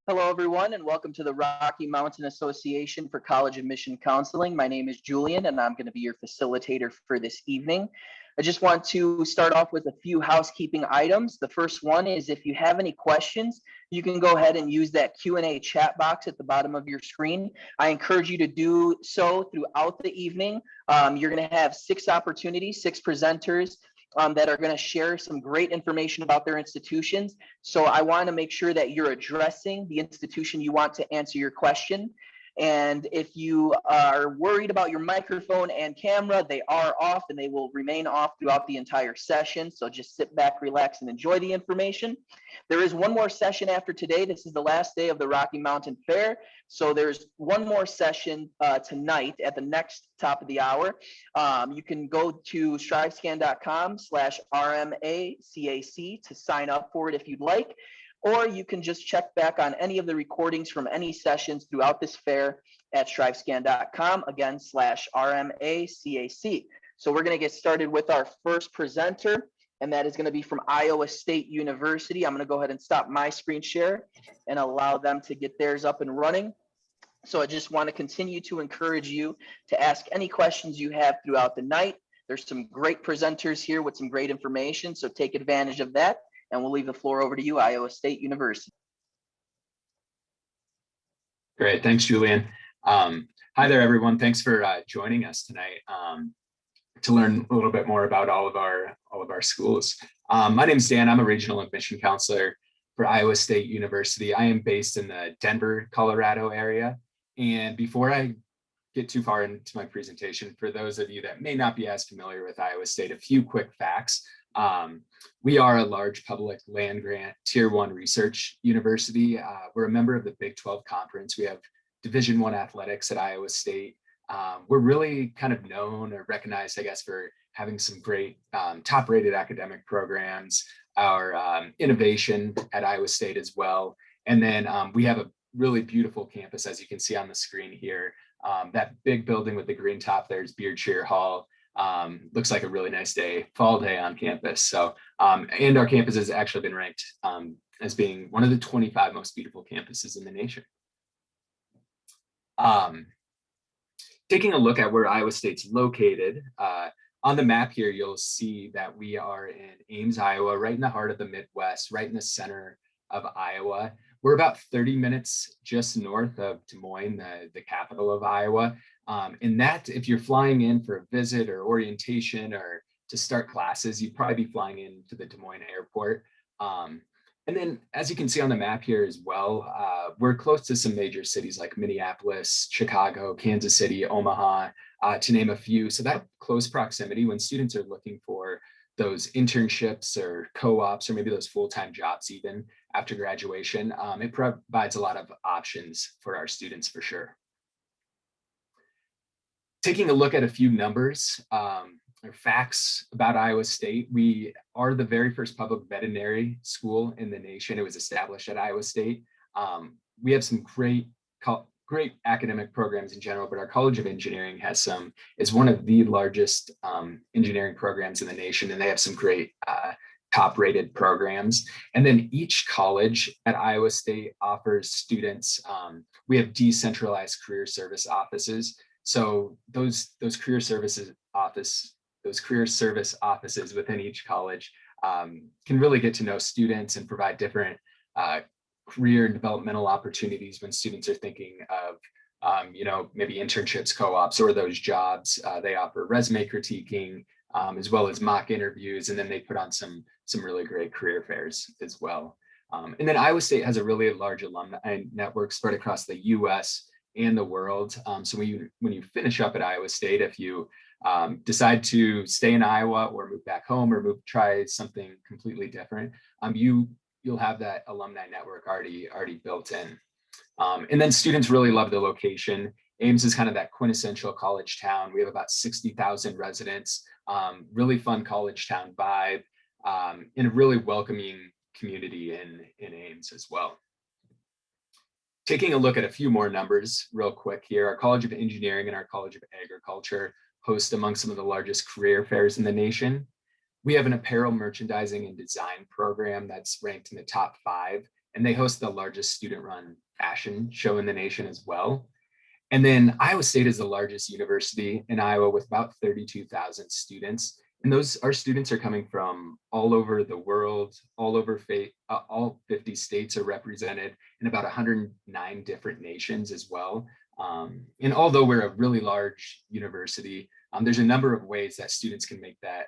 Hello, everyone, and welcome to the Rocky Mountain Association for College Admission Counseling. My name is Julian, and I'm going to be your facilitator for this evening. I just want to start off with a few housekeeping items. The first one is if you have any questions, you can go ahead and use that Q&A chat box at the bottom of your screen. I encourage you to do so throughout the evening. You're going to have six presenters that are going to share some great information about their institutions. So I want to make sure that you're addressing the institution you want to answer your question. And if you are worried about your microphone and camera, they are off and they will remain off throughout the entire session. So just sit back, relax, and enjoy the information. There is one more session after today. This is the last day of the Rocky Mountain Fair. So there's one more session tonight at the next top of the hour. You can go to strivescan.com/RMACAC to sign up for it if you'd like, or you can just check back on any of the recordings from any sessions throughout this fair at strivescan.com, again, /RMACAC. So we're going to get started with our first presenter, and that is going to be from Iowa State University. I'm going to go ahead and stop my screen share and allow them to get theirs up and running. So I just want to continue to encourage you to ask any questions you have throughout the night. There's some great presenters here with some great information, so take advantage of that. And we'll leave the floor over to you, Iowa State University. Great, thanks, Julian. Hi there, everyone. Thanks for joining us tonight to learn a little bit more about all of our schools. My name is Dan. I'm a regional admission counselor for Iowa State University. I am based in the Denver, Colorado area. And before I get too far into my presentation, for those of you that may not be as familiar with Iowa State, a few quick facts. We are a large public land grant Tier 1 research university. We're a member of the Big 12 Conference. We have Division I athletics at Iowa State. We're really kind of known or recognized, I guess, for having some great top-rated academic programs, our innovation at Iowa State as well. And then we have a really beautiful campus, as you can see on the screen here. That big building with the green top there is Beardshire Hall. Looks like a really nice fall day on campus. So, and our campus has actually been ranked as being one of the 25 most beautiful campuses in the nation. Taking a look at where Iowa State's located, on the map here, you'll see that we are in Ames, Iowa, right in the heart of the Midwest, right in the center of Iowa. We're about 30 minutes just north of Des Moines, the capital of Iowa. And that, if you're flying in for a visit or orientation or to start classes, you'd probably be flying into the Des Moines airport. And then, as you can see on the map here as well, we're close to some major cities like Minneapolis, Chicago, Kansas City, Omaha, to name a few. So that close proximity, when students are looking for those internships or co-ops, or maybe those full-time jobs even after graduation, it provides a lot of options for our students for sure. Taking a look at a few numbers or facts about Iowa State, we are the very first public veterinary school in the nation. It was established at Iowa State. We have some great academic programs in general, but our College of Engineering is one of the largest engineering programs in the nation, and they have some great top-rated programs. And then each college at Iowa State offers students, we have decentralized career service offices. So those career service offices within each college can really get to know students and provide different career and developmental opportunities when students are thinking of maybe internships, co-ops, or those jobs. They offer resume critiquing as well as mock interviews, and then they put on some really great career fairs as well. And then Iowa State has a really large alumni network spread across the U.S. and the world. So when you finish up at Iowa State, if you decide to stay in Iowa or move back home or try something completely different, you'll have that alumni network already built in. And then students really love the location. Ames is kind of that quintessential college town. We have about 60,000 residents, really fun college town vibe, and a really welcoming community in Ames as well. Taking a look at a few more numbers real quick here, our College of Engineering and our College of Agriculture host among some of the largest career fairs in the nation. We have an apparel merchandising and design program that's ranked in the top 5 and they host the largest student-run fashion show in the nation as well. And then Iowa State is the largest university in Iowa with about 32,000 students. And our students are coming from all over the world, all 50 states are represented, in about 109 different nations as well. And although we're a really large university, there's a number of ways that students can make that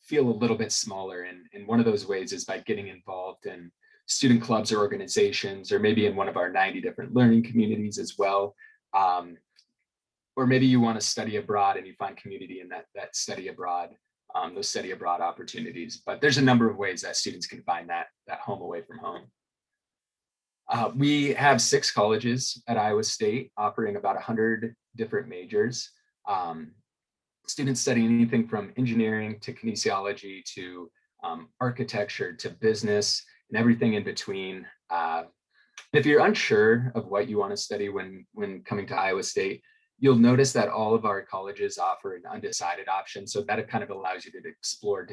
feel a little bit smaller. And one of those ways is by getting involved in student clubs or organizations, or maybe in one of our 90 different learning communities as well. Or maybe you want to study abroad and you find community in that study abroad, those study abroad opportunities. But there's a number of ways that students can find that home away from home. We have 6 colleges at Iowa State offering about 100 different majors. Students study anything from engineering to kinesiology to architecture to business and everything in between. If you're unsure of what you want to study when coming to Iowa State, you'll notice that all of our colleges offer an undecided option. So that kind of allows you to explore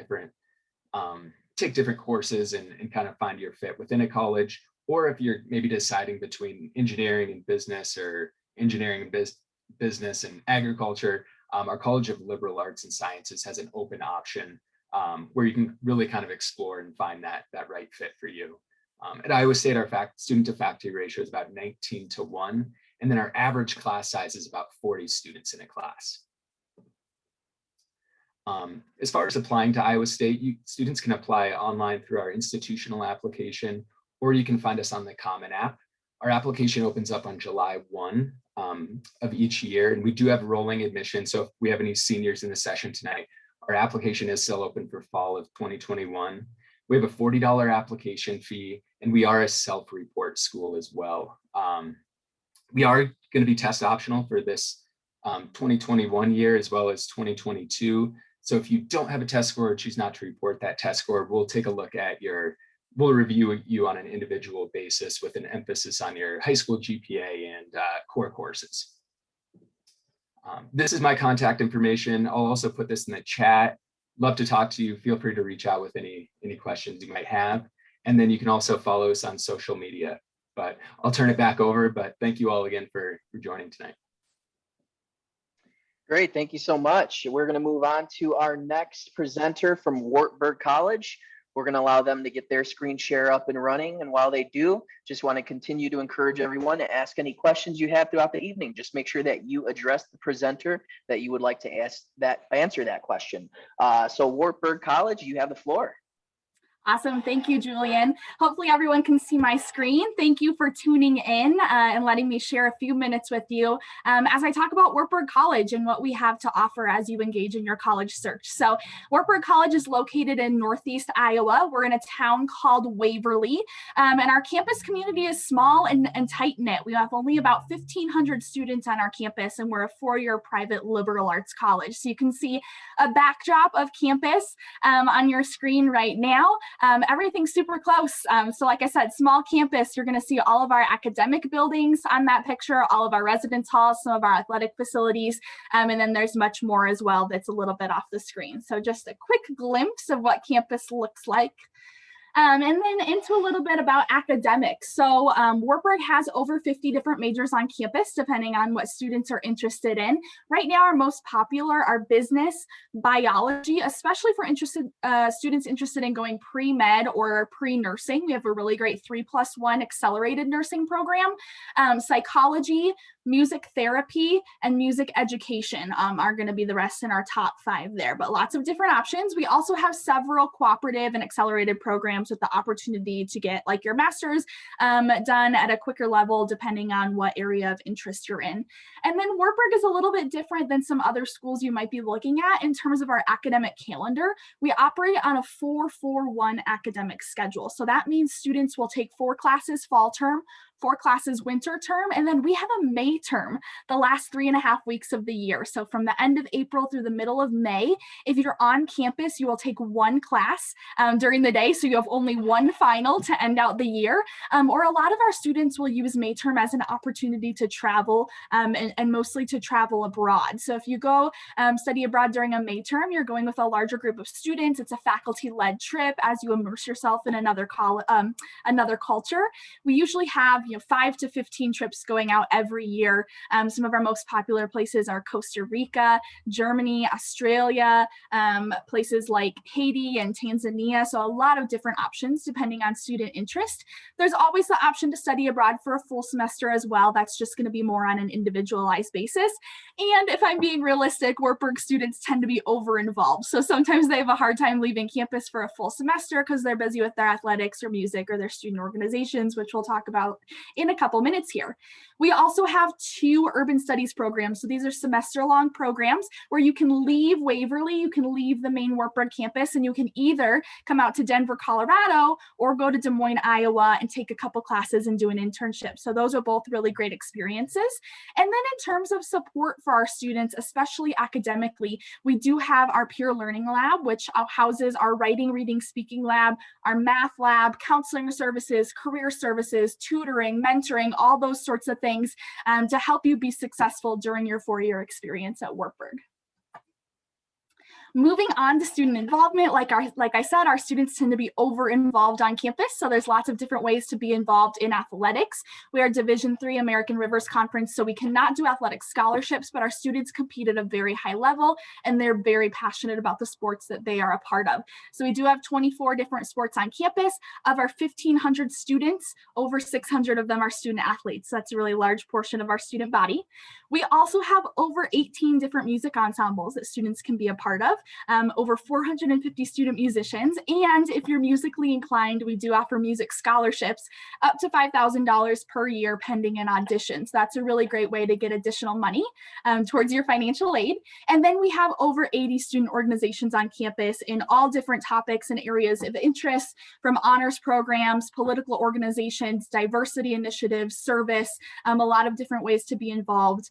take different courses and kind of find your fit within a college. Or if you're maybe deciding between engineering and business, or engineering and business and agriculture, our College of Liberal Arts and Sciences has an open option where you can really kind of explore and find that right fit for you. At Iowa State, our student to faculty ratio is about 19:1, and then our average class size is about 40 students in a class. As far as applying to Iowa State, students can apply online through our institutional application, or you can find us on the Common App. Our application opens up on July 1 of each year, and we do have rolling admission. So if we have any seniors in the session tonight, our application is still open for fall of 2021. We have a $40 application fee, and we are a self-report school as well. We are going to be test optional for this 2021 year as well as 2022. So if you don't have a test score or choose not to report that test score, we'll take a look at we'll review you on an individual basis with an emphasis on your high school GPA and core courses. This is my contact information. I'll also put this in the chat. Love to talk to you. Feel free to reach out with any questions you might have. And then you can also follow us on social media. But I'll turn it back over. But thank you all again for joining tonight. Great, thank you so much. We're going to move on to our next presenter from Wartburg College. We're going to allow them to get their screen share up and running. And while they do, just want to continue to encourage everyone to ask any questions you have throughout the evening. Just make sure that you address the presenter that you would like to answer that question. So Wartburg College, you have the floor. Awesome. Thank you, Julian. Hopefully everyone can see my screen. Thank you for tuning in and letting me share a few minutes with you as I talk about Wartburg College and what we have to offer as you engage in your college search. So Wartburg College is located in Northeast Iowa. We're in a town called Waverly, and our campus community is small and tight-knit. We have only about 1,500 students on our campus, and we're a 4-year private liberal arts college. So you can see a backdrop of campus on your screen right now. Everything's super close. So like I said, small campus, you're going to see all of our academic buildings on that picture, all of our residence halls, some of our athletic facilities, and then there's much more as well that's a little bit off the screen. So just a quick glimpse of what campus looks like. And then into a little bit about academics. So Wartburg has over 50 different majors on campus, depending on what students are interested in. Right now, our most popular are business, biology, especially for students interested in going pre-med or pre-nursing. We have a really great 3+1 accelerated nursing program. Psychology, music therapy, and music education are going to be the rest in our top 5 there, but lots of different options. We also have several cooperative and accelerated programs with the opportunity to get like your master's done at a quicker level, depending on what area of interest you're in. And then Wartburg is a little bit different than some other schools you might be looking at in terms of our academic calendar. We operate on a 4-4-1 academic schedule. So that means students will take 4 classes fall term, 4 classes winter term, and then we have a May term, the last 3.5 weeks of the year. So from the end of April through the middle of May, if you're on campus, you will take 1 class during the day. So you have only 1 final to end out the year. Or a lot of our students will use May term as an opportunity to travel and mostly to travel abroad. So if you go study abroad during a May term, you're going with a larger group of students. It's a faculty-led trip as you immerse yourself in another culture. We usually have 5 to 15 trips going out every year. Some of our most popular places are Costa Rica, Germany, Australia, places like Haiti and Tanzania. So a lot of different options depending on student interest. There's always the option to study abroad for a full semester as well. That's just going to be more on an individualized basis. And if I'm being realistic, Wartburg students tend to be over-involved. So sometimes they have a hard time leaving campus for a full semester because they're busy with their athletics or music or their student organizations, which we'll talk about in a couple minutes here. We also have 2 urban studies programs. So these are semester-long programs where you can leave Waverly, you can leave the main Wartburg campus, and you can either come out to Denver, Colorado, or go to Des Moines, Iowa, and take a couple classes and do an internship. So those are both really great experiences. And then in terms of support for our students, especially academically, we do have our peer learning lab, which houses our writing, reading, speaking lab, our math lab, counseling services, career services, tutoring, mentoring, all those sorts of things to help you be successful during your 4-year experience at Wartburg. Moving on to student involvement, like I said, our students tend to be over-involved on campus, so there's lots of different ways to be involved in athletics. We are Division III American Rivers Conference, so we cannot do athletic scholarships, but our students compete at a very high level, and they're very passionate about the sports that they are a part of. So we do have 24 different sports on campus. Of our 1,500 students, over 600 of them are student athletes. So that's a really large portion of our student body. We also have over 18 different music ensembles that students can be a part of. Over 450 student musicians. And if you're musically inclined, we do offer music scholarships up to $5,000 per year pending an audition. So that's a really great way to get additional money towards your financial aid. And then we have over 80 student organizations on campus in all different topics and areas of interest, from honors programs, political organizations, diversity initiatives, service, a lot of different ways to be involved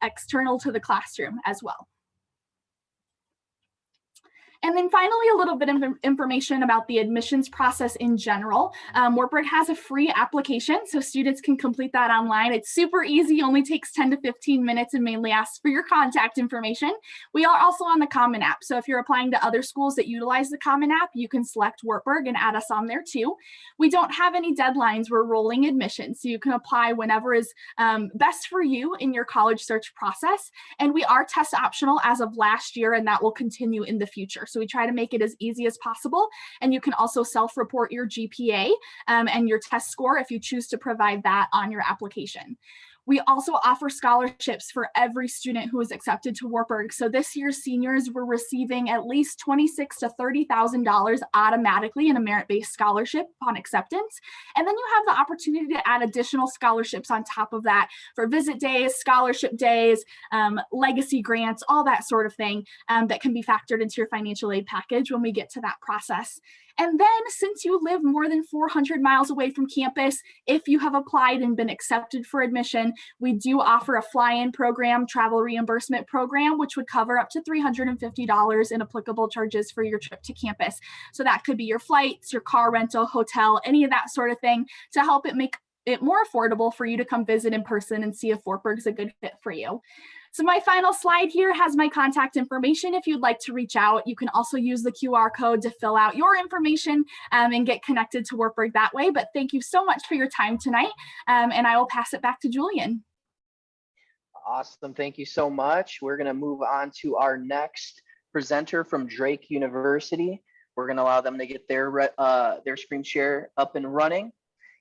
external to the classroom as well. And then finally, a little bit of information about the admissions process in general. Wartburg has a free application, so students can complete that online. It's super easy, only takes 10 to 15 minutes and mainly asks for your contact information. We are also on the Common App, so if you're applying to other schools that utilize the Common App, you can select Wartburg and add us on there too. We don't have any deadlines. We're rolling admissions, so you can apply whenever is best for you in your college search process. And we are test optional as of last year, and that will continue in the future. So we try to make it as easy as possible. And you can also self-report your GPA and your test score if you choose to provide that on your application. We also offer scholarships for every student who is accepted to Wartburg. So this year's seniors were receiving at least $26,000 to $30,000 automatically in a merit-based scholarship upon acceptance. And then you have the opportunity to add additional scholarships on top of that for visit days, scholarship days, legacy grants, all that sort of thing that can be factored into your financial aid package when we get to that process. And then since you live more than 400 miles away from campus, if you have applied and been accepted for admission, we do offer a fly-in program, travel reimbursement program, which would cover up to $350 in applicable charges for your trip to campus. So that could be your flights, your car rental, hotel, any of that sort of thing to help it make it more affordable for you to come visit in person and see if Wartburg's a good fit for you. So my final slide here has my contact information. If you'd like to reach out, you can also use the QR code to fill out your information and get connected to Wartburg that way. But thank you so much for your time tonight. And I will pass it back to Julian. Awesome. Thank you so much. We're going to move on to our next presenter from Drake University. We're going to allow them to get their screen share up and running.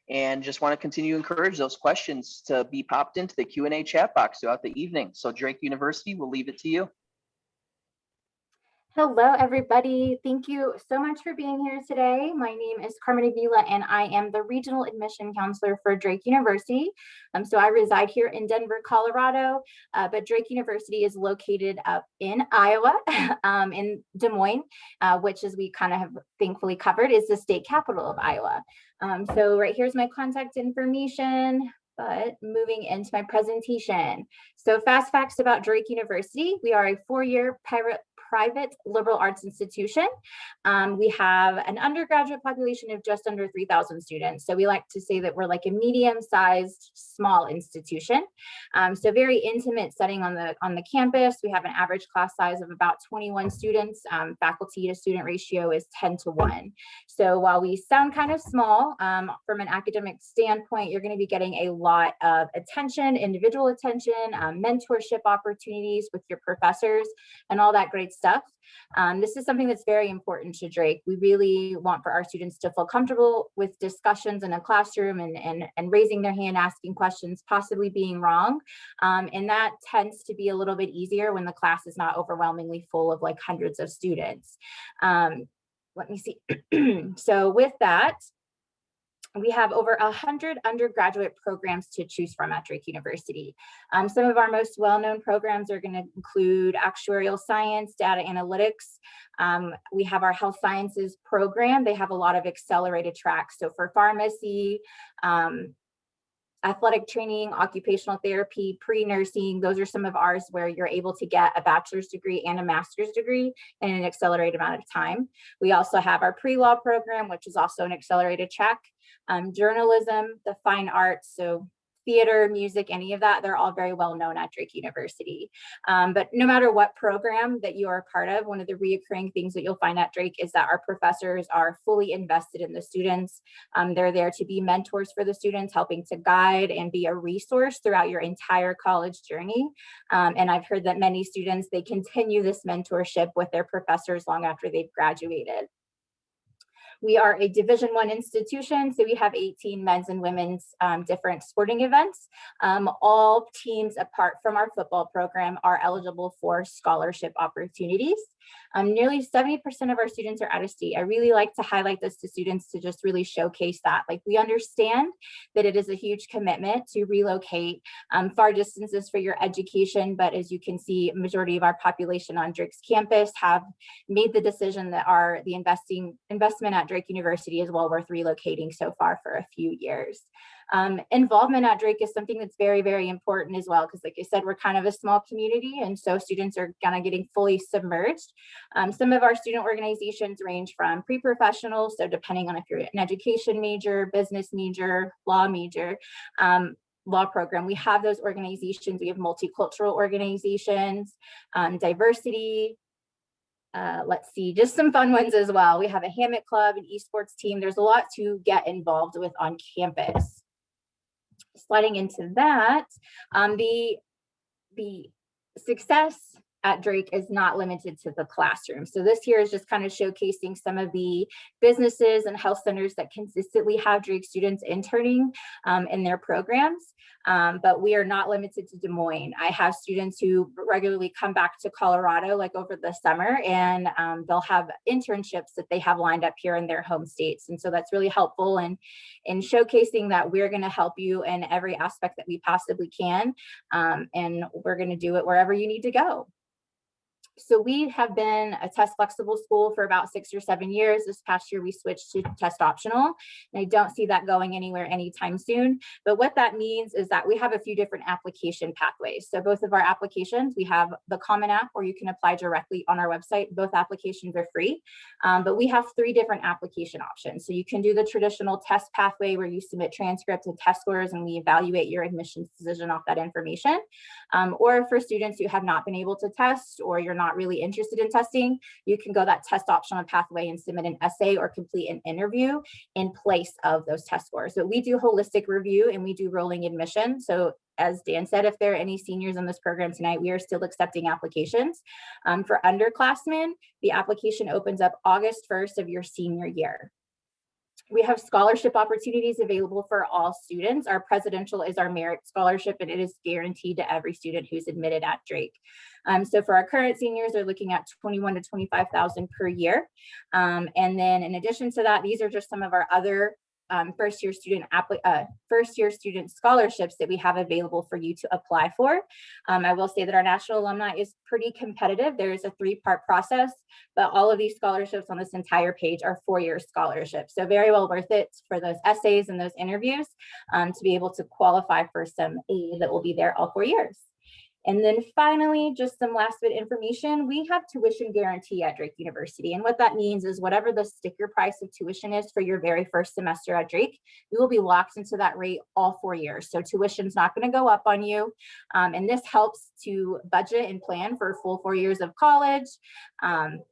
And just want to continue to encourage those questions to be popped into the Q&A chat box throughout the evening. So Drake University, we'll leave it to you. Hello, everybody. Thank you so much for being here today. My name is Carmen Avila, and I am the Regional Admission Counselor for Drake University. So I reside here in Denver, Colorado, but Drake University is located up in Iowa, in Des Moines, which, as we kind of have thankfully covered, is the state capital of Iowa. So right here's my contact information. But moving into my presentation. So fast facts about Drake University. We are a four-year private liberal arts institution. We have an undergraduate population of just under 3,000 students. So we like to say that we're like a medium-sized, small institution. So very intimate setting on the campus. We have an average class size of about 21 students. Faculty to student ratio is 10-1. So while we sound kind of small, from an academic standpoint, you're going to be getting a lot of attention, individual attention, mentorship opportunities with your professors, and all that great stuff. This is something that's very important to Drake. We really want for our students to feel comfortable with discussions in a classroom and raising their hand, asking questions, possibly being wrong. And that tends to be a little bit easier when the class is not overwhelmingly full of like hundreds of students. Let me see. So with that, we have over 100 undergraduate programs to choose from at Drake University. Some of our most well-known programs are going to include actuarial science, data analytics. We have our health sciences program. They have a lot of accelerated tracks. So for pharmacy, athletic training, occupational therapy, pre-nursing, those are some of ours where you're able to get a bachelor's degree and a master's degree in an accelerated amount of time. We also have our pre-law program, which is also an accelerated track. Journalism, the fine arts, so theater, music, any of that, they're all very well known at Drake University. But no matter what program that you are a part of, one of the reoccurring things that you'll find at Drake is that our professors are fully invested in the students. They're there to be mentors for the students, helping to guide and be a resource throughout your entire college journey. And I've heard that many students, they continue this mentorship with their professors long after they've graduated. We are a Division I institution, so we have 18 men's and women's different sporting events. All teams, apart from our football program, are eligible for scholarship opportunities. Nearly 70% of our students are out of state. I really like to highlight this to students to just really showcase that. Like, we understand that it is a huge commitment to relocate far distances for your education, but as you can see, majority of our population on Drake's campus have made the decision that the investment at Drake University is well worth relocating so far for a few years. Involvement at Drake is something that's very, very important as well, because like I said, we're kind of a small community, and so students are kind of getting fully submerged. Some of our student organizations range from pre-professional, so depending on if you're an education major, business major, law major, law program, we have those organizations. We have multicultural organizations, diversity. Let's see, just some fun ones as well. We have a hammock club, an esports team. There's a lot to get involved with on campus. Sliding into that, the success at Drake is not limited to the classroom. So this here is just kind of showcasing some of the businesses and health centers that consistently have Drake students interning in their programs. But we are not limited to Des Moines. I have students who regularly come back to Colorado, like over the summer, and they'll have internships that they have lined up here in their home states. And so that's really helpful in showcasing that we're going to help you in every aspect that we possibly can. And we're going to do it wherever you need to go. So we have been a test flexible school for about 6 or 7 years. This past year, we switched to test optional, and I don't see that going anywhere anytime soon. But what that means is that we have a few different application pathways. So both of our applications, we have the Common App, where you can apply directly on our website. Both applications are free, but we have 3 different application options. So you can do the traditional test pathway, where you submit transcripts and test scores, and we evaluate your admissions decision off that information. Or for students who have not been able to test, or you're not really interested in testing, you can go that test optional pathway and submit an essay or complete an interview in place of those test scores. So we do holistic review and we do rolling admission. So as Dan said, if there are any seniors in this program tonight, we are still accepting applications. For underclassmen, the application opens up August 1st of your senior year. We have scholarship opportunities available for all students. Our presidential is our merit scholarship, and it is guaranteed to every student who's admitted at Drake. So for our current seniors, they're looking at 21 to 25,000 per year. And then in addition to that, these are just some of our other first year student scholarships that we have available for you to apply for. I will say that our national alumni is pretty competitive. There is a 3-part process, but all of these scholarships on this entire page are 4-year scholarships. So very well worth it for those essays and those interviews to be able to qualify for some aid that will be there all 4 years. And then finally, just some last bit information, we have tuition guarantee at Drake University. And what that means is whatever the sticker price of tuition is for your very first semester at Drake, you will be locked into that rate all 4 years. So tuition's not going to go up on you. And this helps to budget and plan for a full 4 years of college. And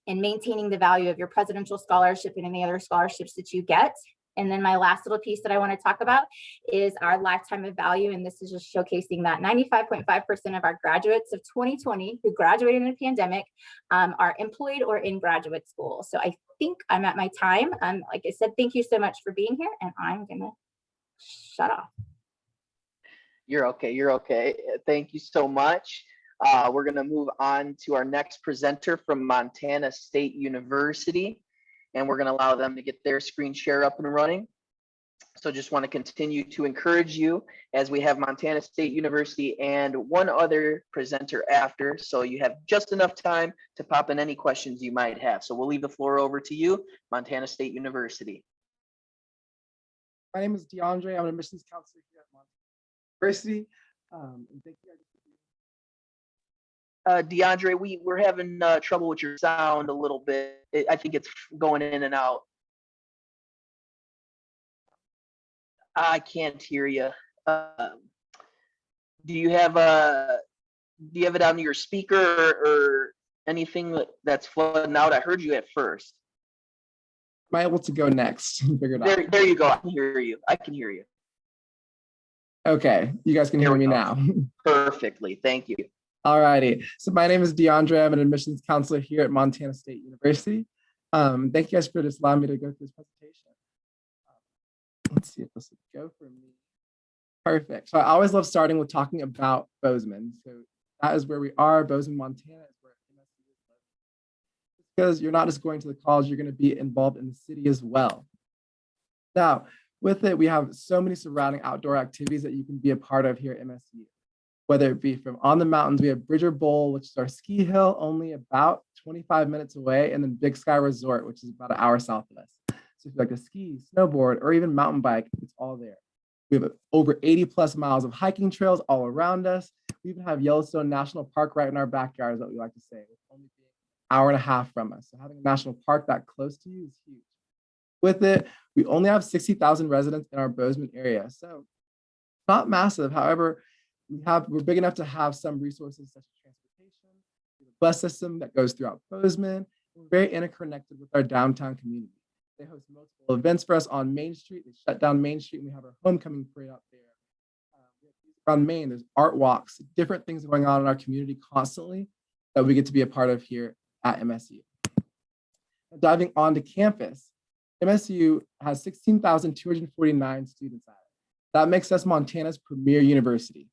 maintaining the value of your presidential scholarship and any other scholarships that you get. And then my last little piece that I want to talk about is our lifetime of value. And this is just showcasing that 95.5% of our graduates of 2020 who graduated in the pandemic are employed or in graduate school. So I think I'm at my time. Like I said, thank you so much for being here, and I'm going to shut off. You're okay. You're okay. Thank you so much. We're going to move on to our next presenter from Montana State University, and we're going to allow them to get their screen share up and running. So just want to continue to encourage you as we have Montana State University and one other presenter after. So you have just enough time to pop in any questions you might have. So we'll leave the floor over to you, Montana State University. My name is DeAndre. I'm an admissions counselor here at Montana University. And thank you. DeAndre, we're having trouble with your sound a little bit. I think it's going in and out. I can't hear you. Do you have it on your speaker or anything that's flooding out? I heard you at first. Am I able to go next? Figure it out. There you go. I can hear you. I can hear you. Okay, you guys can hear me now. Perfectly. Thank you. All righty. So my name is DeAndre. I'm an admissions counselor here at Montana State University. Thank you guys for just allowing me to go through this presentation. Let's see if this will go for me. Perfect. So I always love starting with talking about Bozeman. So that is where we are. Bozeman, Montana is where MSU is. Because you're not just going to the college, you're going to be involved in the city as well. Now, with it, we have so many surrounding outdoor activities that you can be a part of here at MSU. Whether it be from on the mountains, we have Bridger Bowl, which is our ski hill, only about 25 minutes away, and then Big Sky Resort, which is about an hour south of us. So if you like to ski, snowboard, or even mountain bike, it's all there. We have over 80 plus miles of hiking trails all around us. We even have Yellowstone National Park right in our backyard, is what we like to say, with only being an hour and a half from us. So having a national park that close to you is huge. With it, we only have 60,000 residents in our Bozeman area. So not massive. However, we're big enough to have some resources such as transportation, the bus system that goes throughout Bozeman. We're very interconnected with our downtown community. They host multiple events for us on Main Street. They shut down Main Street, and we have our homecoming parade out there. Around Maine, there's art walks, different things going on in our community constantly that we get to be a part of here at MSU. Diving onto campus, MSU has 16,249 students at it. That makes us Montana's premier university.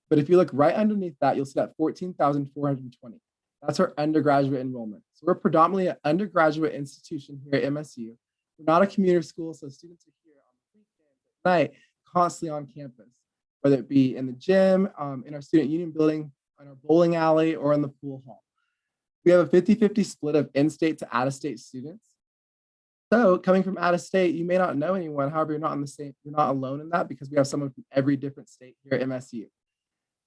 But if you look right underneath that, you'll see that 14,420. That's our undergraduate enrollment. So we're predominantly an undergraduate institution here at MSU. We're not a commuter school, so students are here on the weekends, at night, constantly on campus, whether it be in the gym, in our student union building, in our bowling alley, or in the pool hall. We have a 50-50 split of in-state to out-of-state students. So coming from out of state, you may not know anyone. However, you're not alone in that, because we have someone from every different state here at MSU.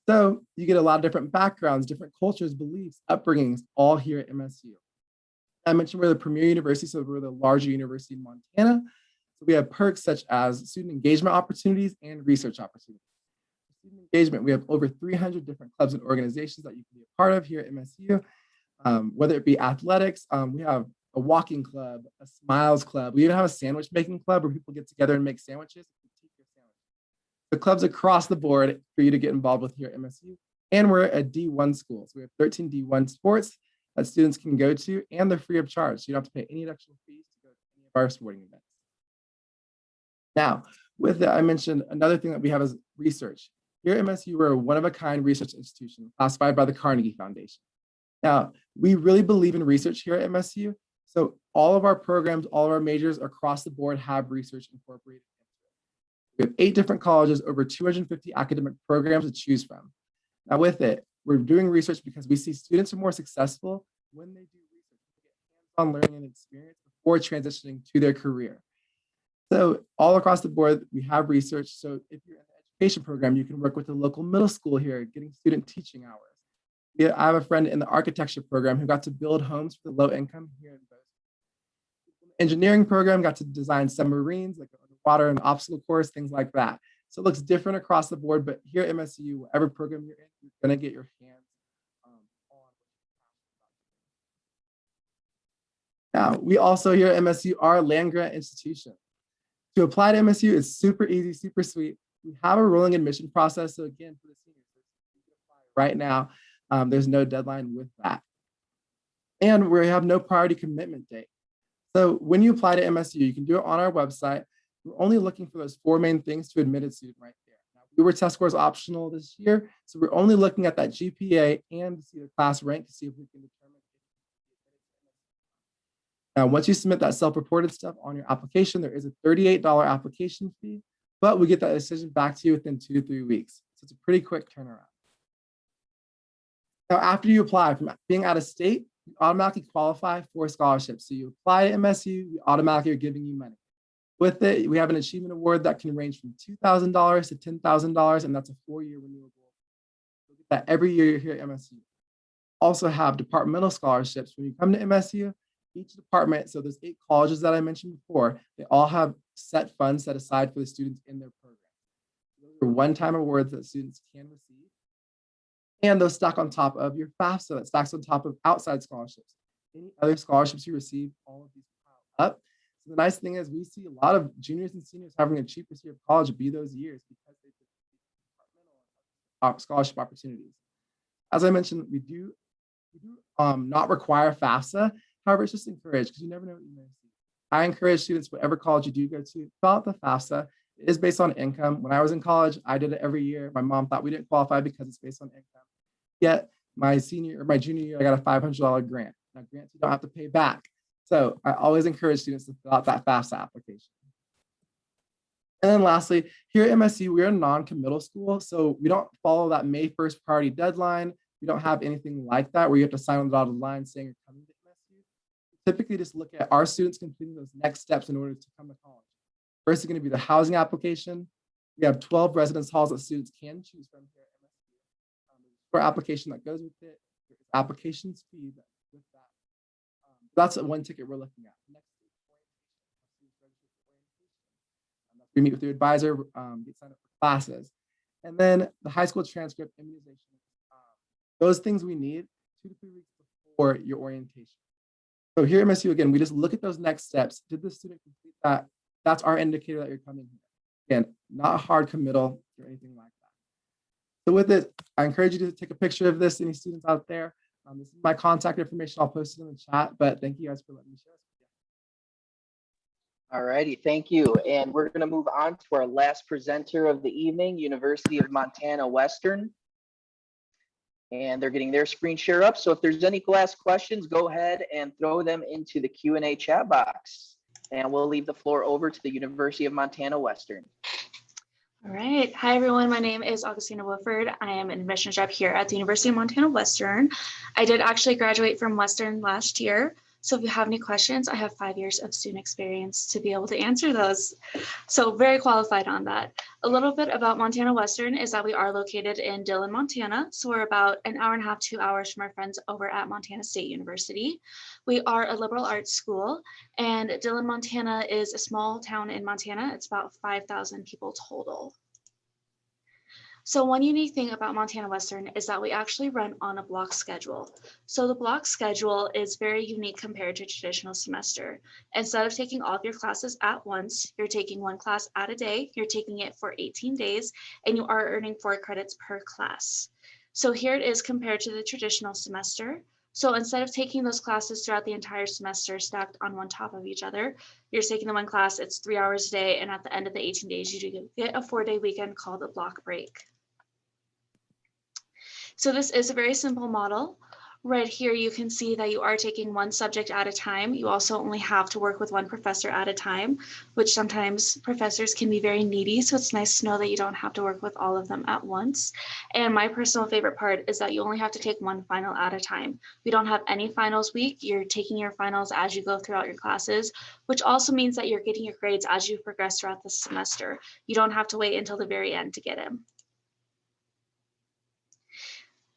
So you get a lot of different backgrounds, different cultures, beliefs, upbringings, all here at MSU. I mentioned we're the premier university, so we're the larger university in Montana. So we have perks such as student engagement opportunities and research opportunities. Student engagement, we have over 300 different clubs and organizations that you can be a part of here at MSU. Whether it be athletics, we have a walking club, a smiles club. We even have a sandwich making club where people get together and make sandwiches. The clubs across the board for you to get involved with here at MSU. And we're a D1 school. So we have 13 D1 sports that students can go to, and they're free of charge. So you don't have to pay any additional fees to go to any of our sporting events. Now, with that, I mentioned another thing that we have is research. Here at MSU, we're a one-of-a-kind research institution classified by the Carnegie Foundation. Now, we really believe in research here at MSU. So all of our programs, all of our majors across the board have research incorporated. We have 8 different colleges, over 250 academic programs to choose from. Now with it, we're doing research because we see students are more successful when they do research, they get hands-on learning and experience before transitioning to their career. So all across the board, we have research. So if you're in an education program, you can work with the local middle school here, getting student teaching hours. Yeah, I have a friend in the architecture program who got to build homes for the low income here in Bozeman. Engineering program got to design submarines, like water and obstacle course, things like that. So it looks different across the board, but here at MSU, whatever program you're in, you're gonna get your hands on. Now, we also here at MSU are a land grant institution. To apply to MSU is super easy, super sweet. We have a rolling admission process. So again, for the seniors, you can apply right now. There's no deadline with that. And we have no priority commitment date. So when you apply to MSU, you can do it on our website. We're only looking for those 4 main things to admit a student right there. Now, we were test scores optional this year. So we're only looking at that GPA and to see the class rank to see if we can determine. Now, once you submit that self-reported stuff on your application, there is a $38 application fee, but we get that decision back to you within 2 to 3 weeks. So it's a pretty quick turnaround. Now, after you apply, from being out of state, you automatically qualify for scholarships. So you apply to MSU, we automatically are giving you money. With it, we have an achievement award that can range from $2,000 to $10,000, and that's a 4-year renewable. You'll get that every year you're here at MSU. Also have departmental scholarships. When you come to MSU, each department, so there's 8 colleges that I mentioned before, they all have set funds set aside for the students in their program. Those are one-time awards that students can receive. And those stack on top of your FAFSA, that stacks on top of outside scholarships. Any other scholarships you receive, all of these pile up. So the nice thing is we see a lot of juniors and seniors having a cheapest year of college be those years because they took departmental scholarship opportunities. As I mentioned, we do not require FAFSA. However, it's just encouraged because you never know what you may see. I encourage students, whatever college you do go to, fill out the FAFSA. It is based on income. When I was in college, I did it every year. My mom thought we didn't qualify because it's based on income. Yet my junior year, I got a $500 grant. Now grants you don't have to pay back. So I always encourage students to fill out that FAFSA application. And then lastly, here at MSU, we're a non-committal school. So we don't follow that May 1st priority deadline. We don't have anything like that where you have to sign on the dotted line saying you're coming to MSU. We typically just look at our students completing those next steps in order to come to college. First is going to be the housing application. We have 12 residence halls that students can choose from here at MSU. For application that goes with it, there's applications fee with that. That's one ticket we're looking at. Next is orientation. We meet with your advisor, get signed up for classes. And then the high school transcript, immunization. Those things we need 2 to 3 weeks before your orientation. So here at MSU, again, we just look at those next steps. Did the student complete that? That's our indicator that you're coming here. Again, not hard committal or anything like that. So with it, I encourage you to take a picture of this, any students out there. This is my contact information. I'll post it in the chat, but thank you guys for letting me share. All righty, thank you. And we're going to move on to our last presenter of the evening, University of Montana Western. And they're getting their screen share up. So if there's any last questions, go ahead and throw them into the Q&A chat box. And we'll leave the floor over to the University of Montana Western. All right. Hi, everyone. My name is Augustina Wilford. I am an admissions rep here at the University of Montana Western. I did actually graduate from Western last year. So if you have any questions, I have 5 years of student experience to be able to answer those. So very qualified on that. A little bit about Montana Western is that we are located in Dillon, Montana. So we're about an hour and a half, 2 hours from our friends over at Montana State University. We are a liberal arts school, and Dillon, Montana is a small town in Montana. It's about 5,000 people total. So one unique thing about Montana Western is that we actually run on a block schedule. So the block schedule is very unique compared to a traditional semester. Instead of taking all of your classes at once, you're taking one class at a day, you're taking it for 18 days, and you are earning 4 credits per class. So here it is compared to the traditional semester. So instead of taking those classes throughout the entire semester stacked on one top of each other, you're taking the one class, it's 3 hours a day, and at the end of the 18 days, you do get a 4-day weekend called a block break. So this is a very simple model. Right here, you can see that you are taking one subject at a time. You also only have to work with one professor at a time, which sometimes professors can be very needy. So it's nice to know that you don't have to work with all of them at once. And my personal favorite part is that you only have to take one final at a time. We don't have any finals week. You're taking your finals as you go throughout your classes, which also means that you're getting your grades as you progress throughout the semester. You don't have to wait until the very end to get them.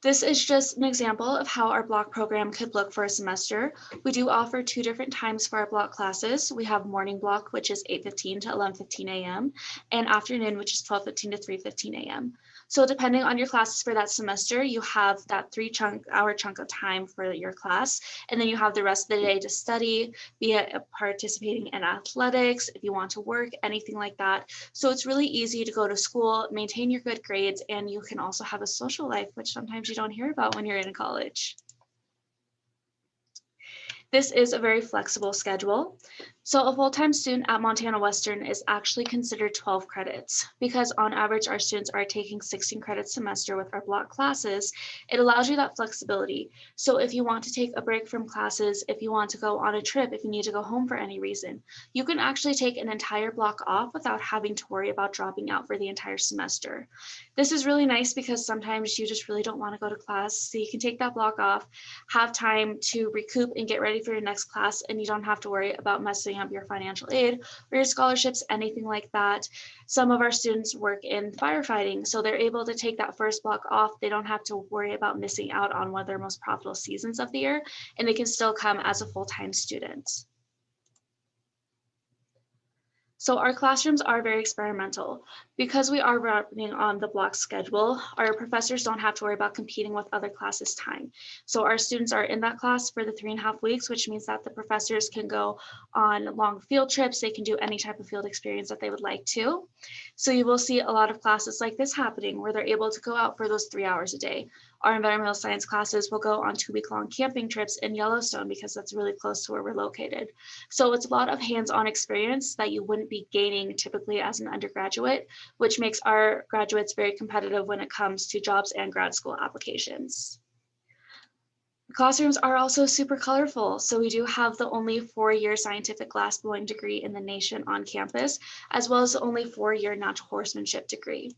This is just an example of how our block program could look for a semester. We do offer 2 different times for our block classes. We have morning block, which is 8:15 to 11:15 a.m., and afternoon, which is 12:15 to 3:15 a.m. So depending on your classes for that semester, you have that 3-hour chunk of time for your class, and then you have the rest of the day to study, be it participating in athletics, if you want to work, anything like that. So it's really easy to go to school, maintain your good grades, and you can also have a social life, which sometimes you don't hear about when you're in college. This is a very flexible schedule. So a full-time student at Montana Western is actually considered 12 credits because on average, our students are taking 16 credits a semester with our block classes. It allows you that flexibility. So if you want to take a break from classes, if you want to go on a trip, if you need to go home for any reason, you can actually take an entire block off without having to worry about dropping out for the entire semester. This is really nice because sometimes you just really don't want to go to class. So you can take that block off, have time to recoup and get ready for your next class, and you don't have to worry about messing up your financial aid or your scholarships, anything like that. Some of our students work in firefighting, so they're able to take that first block off. They don't have to worry about missing out on one of their most profitable seasons of the year, and they can still come as a full-time student. So our classrooms are very experimental. Because we are running on the block schedule, our professors don't have to worry about competing with other classes' time. So our students are in that class for the 3.5 weeks, which means that the professors can go on long field trips. They can do any type of field experience that they would like to. So you will see a lot of classes like this happening where they're able to go out for those 3 hours a day. Our environmental science classes will go on 2-week-long camping trips in Yellowstone because that's really close to where we're located. So it's a lot of hands-on experience that you wouldn't be gaining typically as an undergraduate, which makes our graduates very competitive when it comes to jobs and grad school applications. Classrooms are also super colorful. So we do have the only 4-year scientific glassblowing degree in the nation on campus, as well as the only 4-year natural horsemanship degree.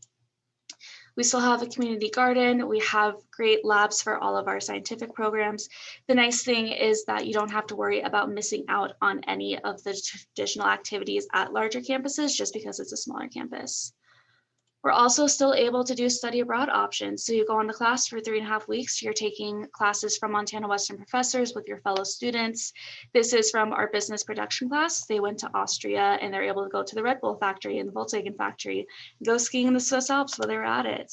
We still have a community garden. We have great labs for all of our scientific programs. The nice thing is that you don't have to worry about missing out on any of the traditional activities at larger campuses just because it's a smaller campus. We're also still able to do study abroad options. So you go on the class for 3.5 weeks. You're taking classes from Montana Western professors with your fellow students. This is from our business production class. They went to Austria and they're able to go to the Red Bull factory and the Volkswagen factory, go skiing in the Swiss Alps while they were at it.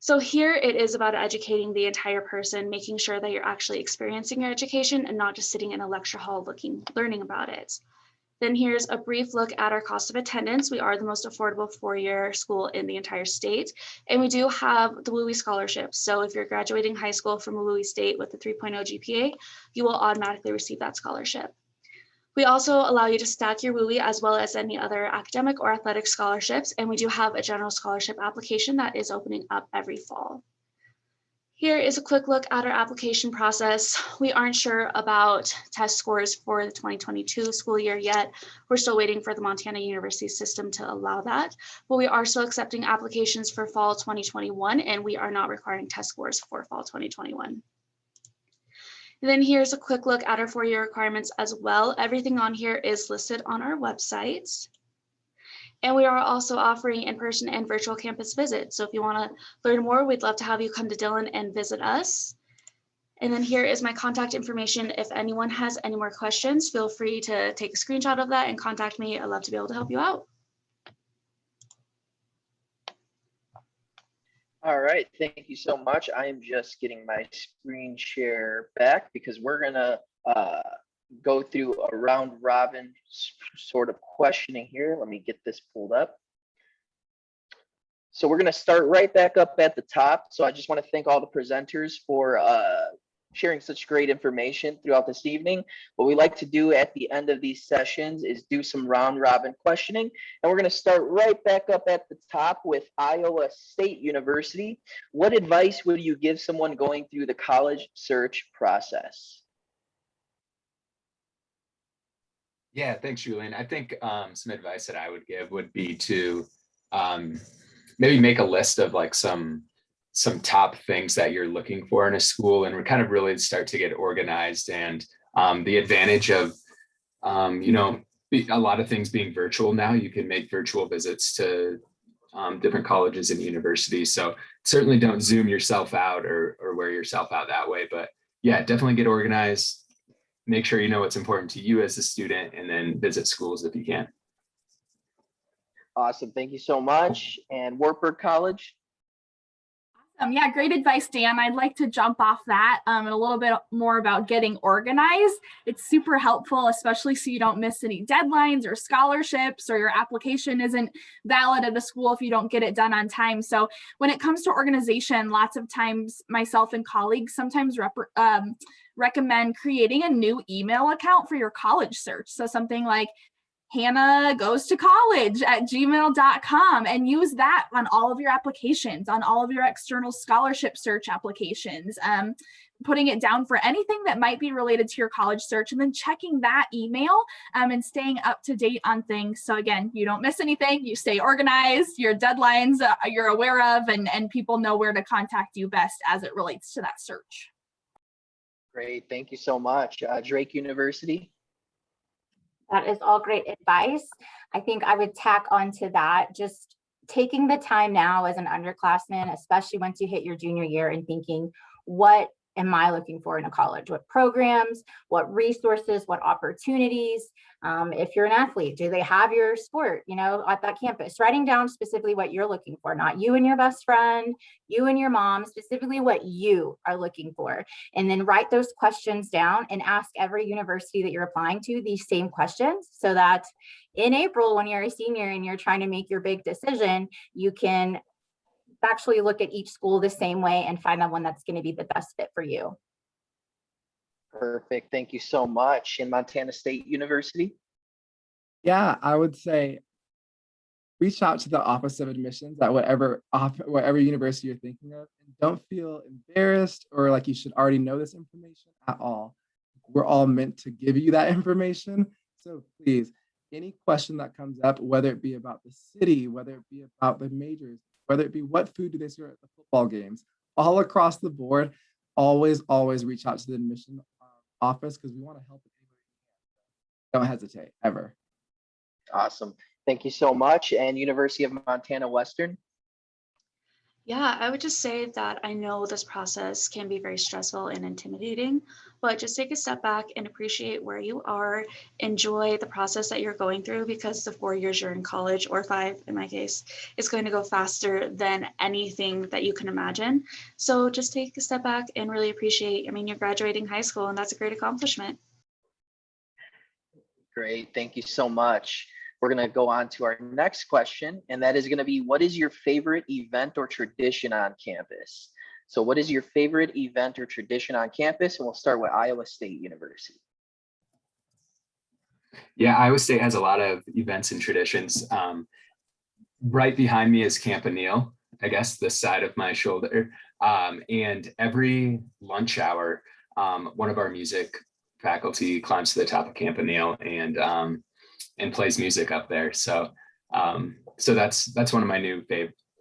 So here it is about educating the entire person, making sure that you're actually experiencing your education and not just sitting in a lecture hall learning about it. Then here's a brief look at our cost of attendance. We are the most affordable 4-year school in the entire state, and we do have the WUI scholarship. So if you're graduating high school from a WUI state with a 3.0 GPA, you will automatically receive that scholarship. We also allow you to stack your WUI as well as any other academic or athletic scholarships, and we do have a general scholarship application that is opening up every fall. Here is a quick look at our application process. We aren't sure about test scores for the 2022 school year yet. We're still waiting for the Montana University system to allow that, but we are still accepting applications for fall 2021, and we are not requiring test scores for fall 2021. And then here's a quick look at our 4-year requirements as well. Everything on here is listed on our website. And we are also offering in-person and virtual campus visits. So if you want to learn more, we'd love to have you come to Dillon and visit us. And then here is my contact information. If anyone has any more questions, feel free to take a screenshot of that and contact me. I'd love to be able to help you out. All right, thank you so much. I am just getting my screen share back because we're gonna go through a round robin sort of questioning here. Let me get this pulled up. So we're gonna start right back up at the top. So I just want to thank all the presenters for sharing such great information throughout this evening. What we like to do at the end of these sessions is do some round robin questioning. And we're going to start right back up at the top with Iowa State University. What advice would you give someone going through the college search process? Yeah, thanks, Julian. I think some advice that I would give would be to maybe make a list of like some top things that you're looking for in a school, and kind of really start to get organized. And the advantage of a lot of things being virtual now, you can make virtual visits to different colleges and universities. So certainly don't zoom yourself out or wear yourself out that way. But yeah, definitely get organized. Make sure you know what's important to you as a student, and then visit schools if you can. Awesome. Thank you so much. And Wartburg College. Yeah, great advice, Dan. I'd like to jump off that and a little bit more about getting organized. It's super helpful, especially so you don't miss any deadlines or scholarships, or your application isn't valid at a school if you don't get it done on time. So when it comes to organization, lots of times myself and colleagues sometimes recommend creating a new email account for your college search. So something like Hannah goes to college at gmail.com, and use that on all of your applications, on all of your external scholarship search applications, putting it down for anything that might be related to your college search, and then checking that email and staying up to date on things. So again, you don't miss anything, you stay organized, your deadlines you're aware of, and people know where to contact you best as it relates to that search. Great. Thank you so much. Drake University. That is all great advice. I think I would tack onto that, just taking the time now as an underclassman, especially once you hit your junior year, and thinking, what am I looking for in a college? What programs, what resources, what opportunities? If you're an athlete, do they have your sport, at that campus? Writing down specifically what you're looking for, not you and your best friend, you and your mom, specifically what you are looking for. And then write those questions down and ask every university that you're applying to these same questions, so that in April, when you're a senior and you're trying to make your big decision, you can actually look at each school the same way and find the one that's going to be the best fit for you. Perfect. Thank you so much. In Montana State University. Yeah, I would say reach out to the Office of Admissions at whatever university you're thinking of, and don't feel embarrassed or like you should already know this information at all. We're all meant to give you that information. So please, any question that comes up, whether it be about the city, whether it be about the majors, whether it be what food do they serve at the football games, all across the board, always reach out to the admission office, because we want to help anybody we can. Don't hesitate, ever. Awesome. Thank you so much. And University of Montana Western. Yeah, I would just say that I know this process can be very stressful and intimidating, but just take a step back and appreciate where you are. Enjoy the process that you're going through, because the 4 years you're in college, or 5 in my case, is going to go faster than anything that you can imagine. So just take a step back and really appreciate, you're graduating high school, and that's a great accomplishment. Great. Thank you so much. We're going to go on to our next question, and that is going to be, what is your favorite event or tradition on campus? So what is your favorite event or tradition on campus? And we'll start with Iowa State University. Yeah, Iowa State has a lot of events and traditions. Right behind me is Camp O'Neill, I guess this side of my shoulder. And every lunch hour, one of our music faculty climbs to the top of Camp O'Neill and plays music up there. So that's one of my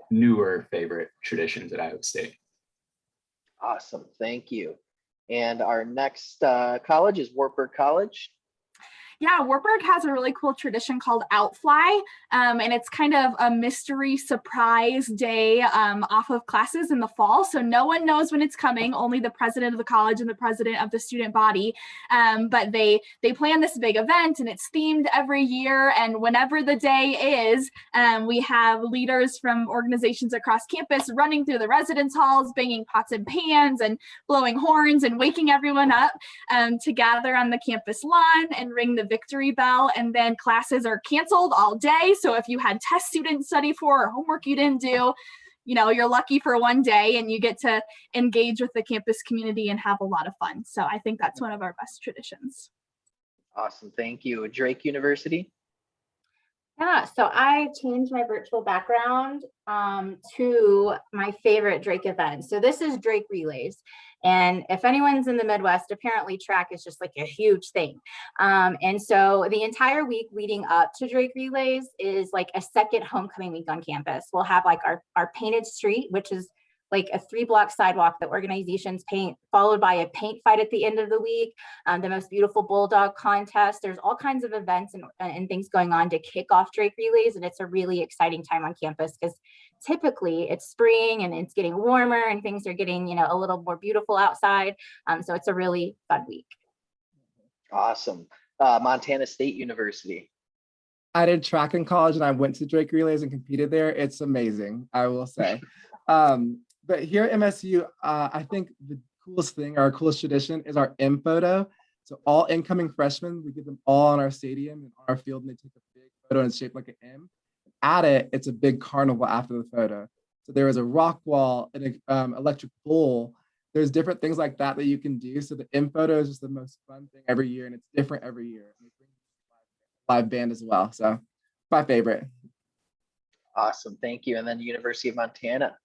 newer favorite traditions at Iowa State. Awesome. Thank you. And our next college is Wartburg College. Yeah, Wartburg has a really cool tradition called Outfly, and it's kind of a mystery surprise day off of classes in the fall. So no one knows when it's coming, only the president of the college and the president of the student body. But they plan this big event, and it's themed every year. And whenever the day is, we have leaders from organizations across campus running through the residence halls, banging pots and pans and blowing horns and waking everyone up to gather on the campus lawn and ring the victory bell. And then classes are canceled all day. So if you had tests you didn't study for or homework you didn't do, you're lucky for one day and you get to engage with the campus community and have a lot of fun. So I think that's one of our best traditions. Awesome. Thank you. Drake University. Yeah, so I changed my virtual background to my favorite Drake event. So this is Drake Relays. And if anyone's in the Midwest, apparently track is just like a huge thing. And so the entire week leading up to Drake Relays is like a second homecoming week on campus. We'll have like our painted street, which is like a 3-block sidewalk that organizations paint, followed by a paint fight at the end of the week, the most beautiful bulldog contest. There's all kinds of events and things going on to kick off Drake Relays. And it's a really exciting time on campus because typically it's spring and it's getting warmer and things are getting, a little more beautiful outside. So it's a really fun week. Awesome. Montana State University. I did track in college and I went to Drake Relays and competed there. It's amazing, I will say. But here at MSU, I think the coolest thing, our coolest tradition is our M photo. So all incoming freshmen, we get them all on our stadium and on our field, and they take a big photo and it's shaped like an M. At it, it's a big carnival after the photo. So there is a rock wall, an electric bull. There's different things like that you can do. So the M photo is just the most fun thing every year, and it's different every year. And live band as well. So my favorite. Awesome. Thank you. And then University of Montana.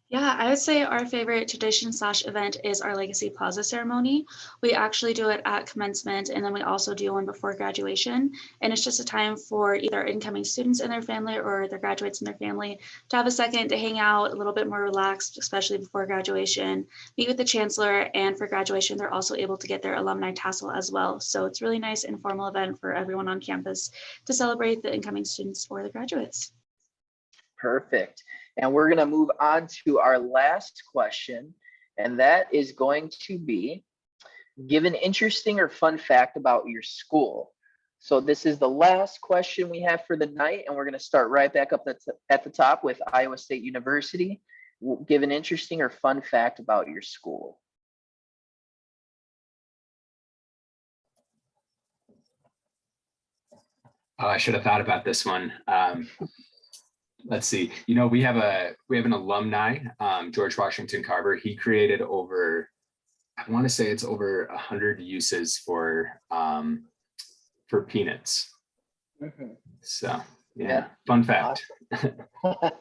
Yeah, I would say our favorite tradition/event is our Legacy Plaza ceremony. We actually do it at commencement, and then we also do one before graduation. And it's just a time for either incoming students and their family or their graduates and their family to have a second to hang out a little bit more relaxed, especially before graduation, meet with the chancellor, and for graduation, they're also able to get their alumni tassel as well. So it's a really nice informal event for everyone on campus to celebrate the incoming students or the graduates. Perfect. And we're going to move on to our last question, and that is going to be, give an interesting or fun fact about your school. So this is the last question we have for the night, and we're going to start right back up at the top with Iowa State University. Give an interesting or fun fact about your school. Oh, I should have thought about this one. Let's see. We have an alumni, George Washington Carver. He created over, I want to say it's over 100 uses for peanuts. Mm-hmm. So yeah, fun fact. Awesome.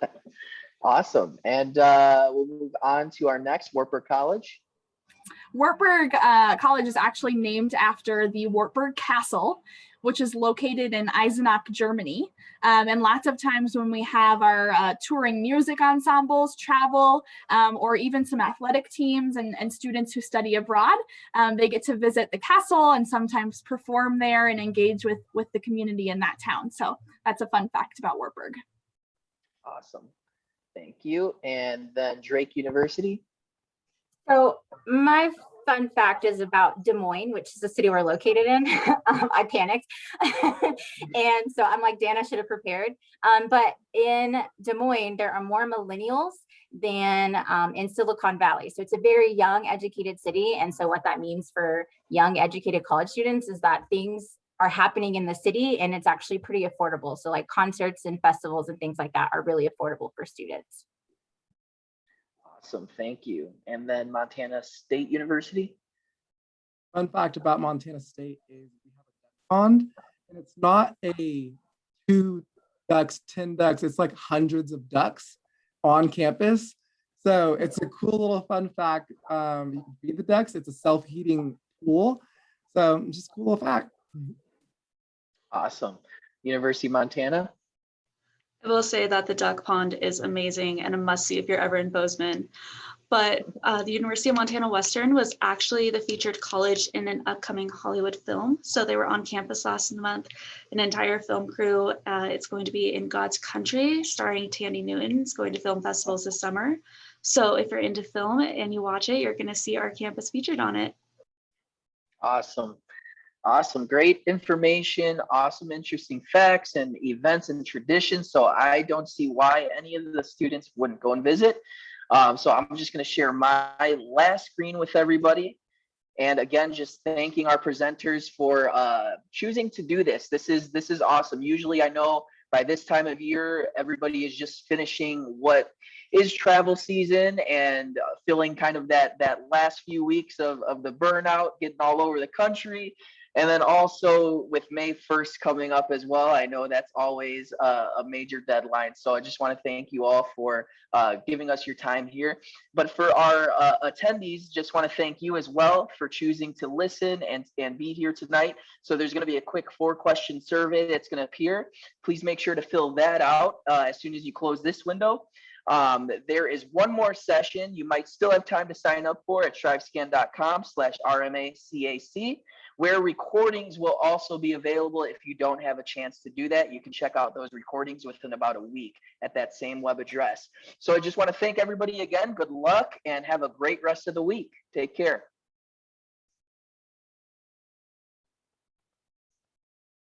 Awesome. And we'll move on to our next, Wartburg College. Wartburg College is actually named after the Wartburg Castle, which is located in Eisenach, Germany. And lots of times when we have our touring music ensembles travel, or even some athletic teams and students who study abroad, they get to visit the castle and sometimes perform there and engage with the community in that town. So that's a fun fact about Wartburg. Awesome. Thank you. And then Drake University. So my fun fact is about Des Moines, which is the city we're located in. I panicked. And so I'm like, Dan, I should have prepared. But in Des Moines, there are more millennials than in Silicon Valley. So it's a very young, educated city. And so what that means for young, educated college students is that things are happening in the city and it's actually pretty affordable. So like concerts and festivals and things like that are really affordable for students. Awesome, thank you. And then Montana State University. Fun fact about Montana State is we have a duck pond, and it's not a 2 ducks, 10 ducks, it's like hundreds of ducks on campus. So it's a cool little fun fact. You can feed the ducks, it's a self-heating pool. So just a cool little fact. Awesome. University of Montana. I will say that the duck pond is amazing and a must-see if you're ever in Bozeman. But the University of Montana Western was actually the featured college in an upcoming Hollywood film. So they were on campus last month, an entire film crew. It's going to be in God's Country, starring Tandy Newton. It's going to film festivals this summer. So if you're into film and you watch it, you're going to see our campus featured on it. Awesome. Awesome. Great information. Awesome, interesting facts and events and traditions. So I don't see why any of the students wouldn't go and visit. So I'm just going to share my last screen with everybody. And again, just thanking our presenters for choosing to do this. This is awesome. Usually I know by this time of year, everybody is just finishing what is travel season and feeling kind of that last few weeks of the burnout, getting all over the country. And then also with May 1st coming up as well, I know that's always a major deadline. So I just want to thank you all for giving us your time here. But for our attendees, just want to thank you as well for choosing to listen and be here tonight. So there's going to be a quick 4-question survey that's going to appear. Please make sure to fill that out as soon as you close this window. There is one more session you might still have time to sign up for at strivescan.com/RMACAC, where recordings will also be available. If you don't have a chance to do that, you can check out those recordings within about a week at that same web address. So I just want to thank everybody again. Good luck and have a great rest of the week. Take care.